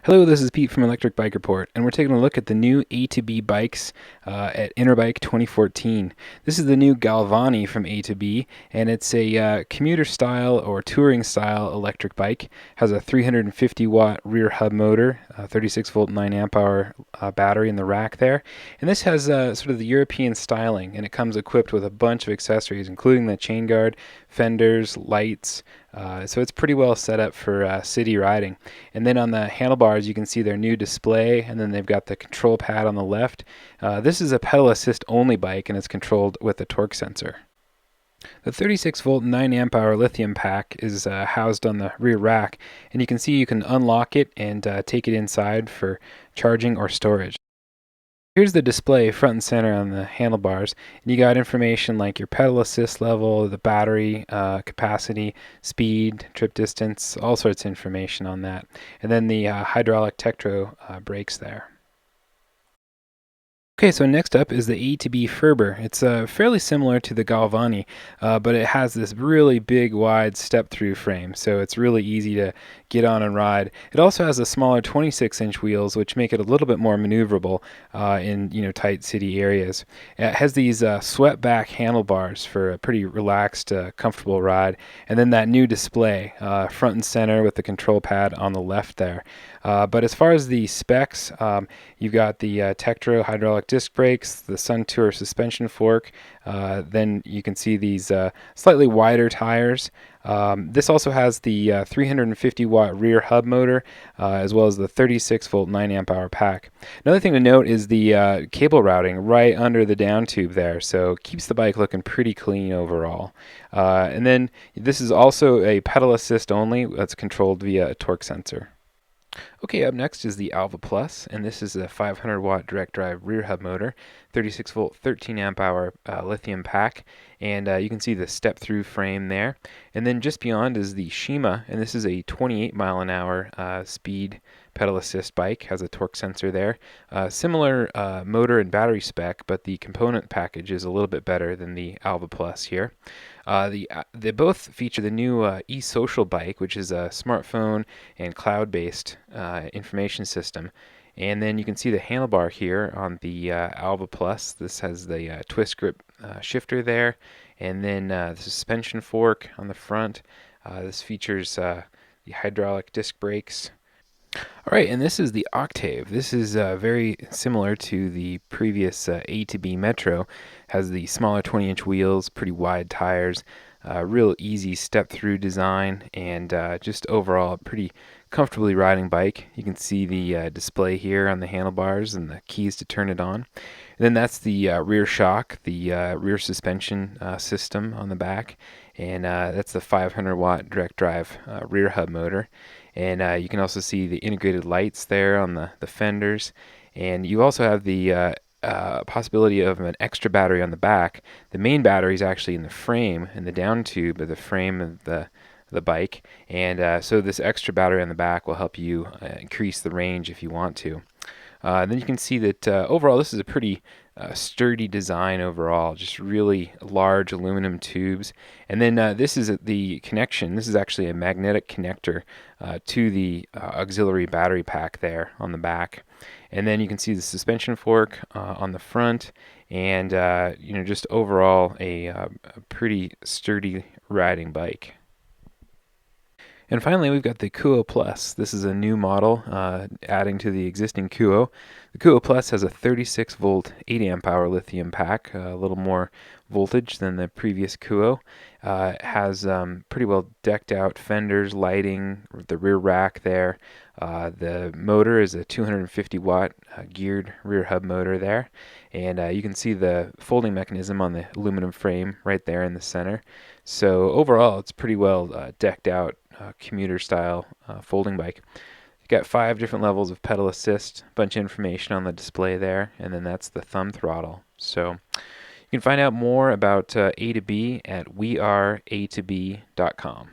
Hello, this is Pete from Electric Bike Report, and we're taking a look at the new A2B bikes at Interbike 2014. This is the new Galvani from A2B, and it's a commuter style or touring style electric bike. Has a 350 watt rear hub motor, 36 volt 9 amp hour battery in the rack there, and this has sort of the European styling, and it comes equipped with a bunch of accessories, including the chain guard, fenders, lights. So it's pretty well set up for city riding. And then on the handlebars, you can see their new display, and then they've got the control pad on the left. This is a pedal assist only bike, and it's controlled with a torque sensor. The 36 volt 9 amp hour lithium pack is housed on the rear rack, and you can see you can unlock it and take it inside for charging or storage. Here's the display front and center on the handlebars, and you got information like your pedal assist level, the battery capacity, speed, trip distance, all sorts of information on that. And then the hydraulic Tektro brakes there. Okay, so next up is the A2B Ferber. It's fairly similar to the Galvani, but it has this really big, wide step-through frame, so it's really easy to get on and ride. It also has a smaller 26-inch wheels, which make it a little bit more maneuverable in tight city areas. It has these swept-back handlebars for a pretty relaxed, comfortable ride, and then that new display, front and center with the control pad on the left there. But as far as the specs, you've got the Tektro hydraulic disc brakes, the Suntour suspension fork. Then you can see these slightly wider tires. This also has the 350 watt rear hub motor, as well as the 36 volt 9 amp hour pack. Another thing to note is the cable routing right under the down tube there, so it keeps the bike looking pretty clean overall. And then this is also a pedal assist only that's controlled via a torque sensor. Okay, up next is the Alva Plus, and this is a 500 watt direct drive rear hub motor, 36 volt 13 amp hour lithium pack, and you can see the step through frame there. And then just beyond is the Shima, and this is a 28 mile an hour speed pedal assist bike, has a torque sensor there. Similar motor and battery spec, but the component package is a little bit better than the Alva Plus here. They both feature the new ESocial Bike, which is a smartphone and cloud-based information system. And then you can see the handlebar here on the Alva Plus. This has the twist grip shifter there, and then the suspension fork on the front. This features the hydraulic disc brakes. All right, and this is the Octave. This is very similar to the previous A2B Metro. Has the smaller 20-inch wheels, pretty wide tires, real easy step-through design, and just overall a pretty comfortably riding bike. You can see the display here on the handlebars and the keys to turn it on. And then that's the rear shock, the rear suspension system on the back, and that's the 500 watt direct drive rear hub motor. And you can also see the integrated lights there on the fenders. And you also have the possibility of an extra battery on the back. The main battery is actually in the frame, in the down tube of the frame of the bike. And so this extra battery on the back will help you increase the range if you want to. Then you can see that overall this is a pretty sturdy design overall, just really large aluminum tubes. And then this is the connection. This is actually a magnetic connector to the auxiliary battery pack there on the back. And then you can see the suspension fork on the front, and just overall a pretty sturdy riding bike. And finally, we've got the Kuo Plus. This is a new model adding to the existing Kuo. The Kuo Plus has a 36 volt 8 amp hour lithium pack, a little more voltage than the previous Kuo. It has pretty well decked out fenders, lighting, the rear rack there. The motor is a 250 watt geared rear hub motor there. And you can see the folding mechanism on the aluminum frame right there in the center. So overall, it's pretty well decked out commuter style folding bike. You've got 5 different levels of pedal assist, a bunch of information on the display there, and then that's the thumb throttle. So you can find out more about A2B at weareA2B.com.